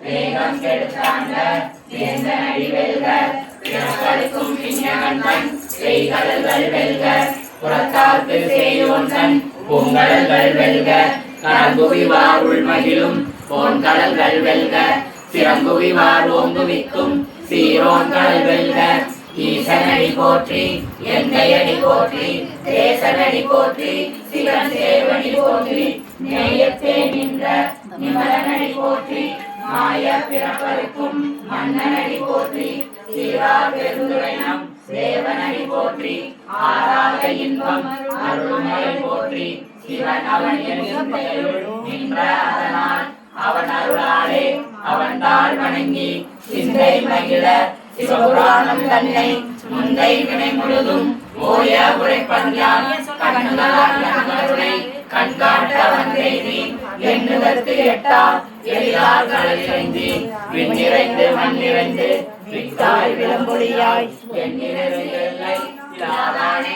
வேகம் கெடுத்தாண்ட வேந்தனடி வெல்க பிறப்பளிக்கும் பிஞகந்தன் செய்கடல்கள் வெல்க புறத்தார்க்கு செய்யோன்தன் பூங்கடல்கள் வெல்க கடம்புவிவார் உள்மகிழும் போன்கடல்கள் வெல்க சிறம்புவிவார் ஓங்குவிக்கும் சீரோன்கடல் வெல்க ஈசனடி போற்றி எந்தையடி போற்றி தேசனடி போற்றி சிவன் சேவடி போற்றி நேயத்தே நின்ற நிமலனடி போற்றி மாய பிறப்பருக்கும் மன்னனடி போற்றி சீரா பெருந்துரைனம் தேவனடி போற்றி ஆராத இன்பம் அருள்மலை போற்றி சிவன் அவன் நின்ற அதனால் அவன் அருளாலே அவன் தாழ் வணங்கி சிந்தை மகிழ சிவபுராணம் தன்னை முந்தை வினை முழுதும் ஓய உரைப்பஞ்சான் கண்ணுகளை கண்காட்ட வந்தேதி எண்ணுதற்கு எட்டா எளிதார்களை செய்தி விண்ணிறைந்து மண்ணிறைந்து விட்டாய் விளம்பொழியாய் எண்ணிறை எல்லை இல்லாதானே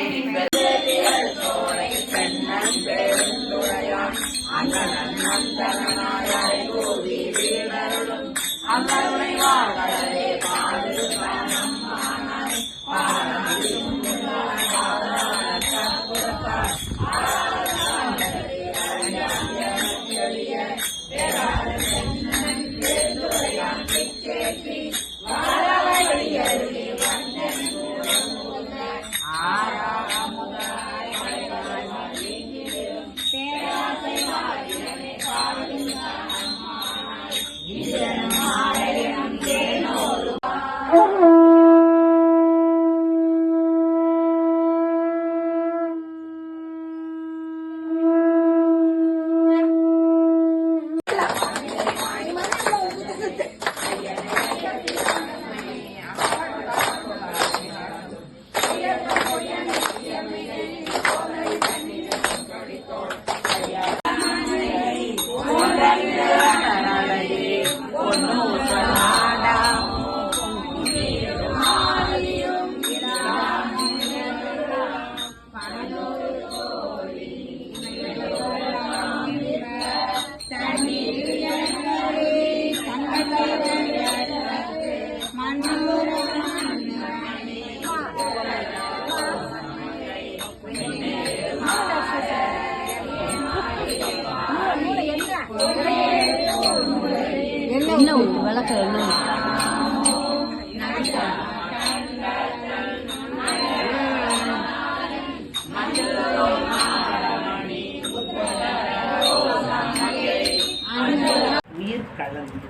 உயிர் கலந்து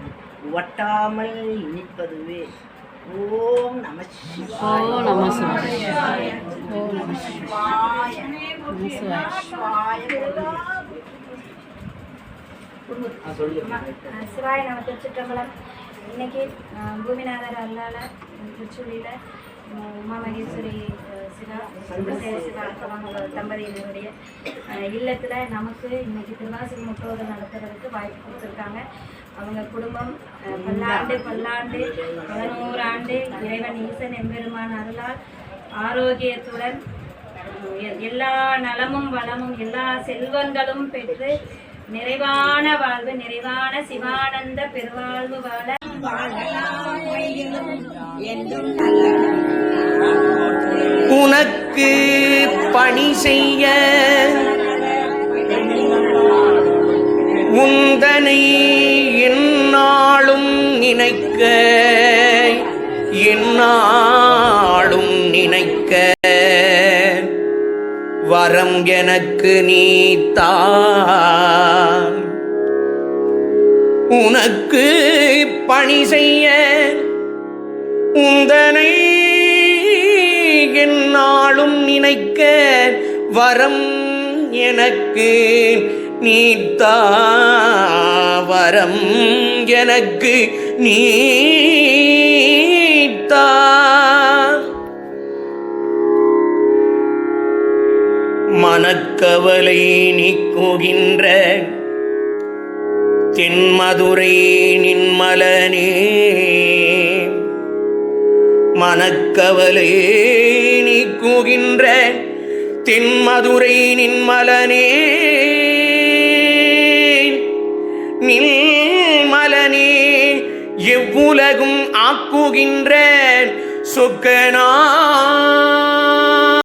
ஒட்டாமல் இனிப்பதுவே. ஓம் நம சிவாய. ஓம் நம சிவாய. ஓம் நம சிவாய. சிவாய நம. திருச்சிற்றம்பலம். இன்னைக்கு பூமிநாதர் அருளால திருச்சூழியில் உமா மகேஸ்வரி சிவா சிவா தம்பதியினருடைய இல்லத்தில் நமக்கு இன்னைக்கு திருவாசக முற்றோடு நடத்துறதுக்கு வாய்ப்பு கொடுத்துருக்காங்க. அவங்க குடும்பம் பல்லாண்டு 11 ஆண்டு இறைவன் ஈசன் எம்பெருமான் அருளால் ஆரோக்கியத்துடன் எல்லா நலமும் வளமும் எல்லா செல்வங்களும் பெற்று நிறைவான வாழ்வு நிறைவான சிவானந்த பெருவாழ்வு வாழ உனக்கு பணி செய்ய உந்தனை எந்நாளும் நினைக்க எந்நாளும் நினைக்க வரம் எனக்கு நீத்தா. உனக்கு பணி செய்ய உந்தனை எந்நாளும் நினைக்க வரம் எனக்கு நீத்தா. வரம் எனக்கு நீத்தா. மனக்கவலை நீக்குகின்ற தென்மதுரை நின்மலனே. மனக்கவலை நீக்குகின்ற தென்மதுரை நின்மலனே. நின்மலனே எவ்வுலகும் ஆக்குகின்ற சொக்கனார்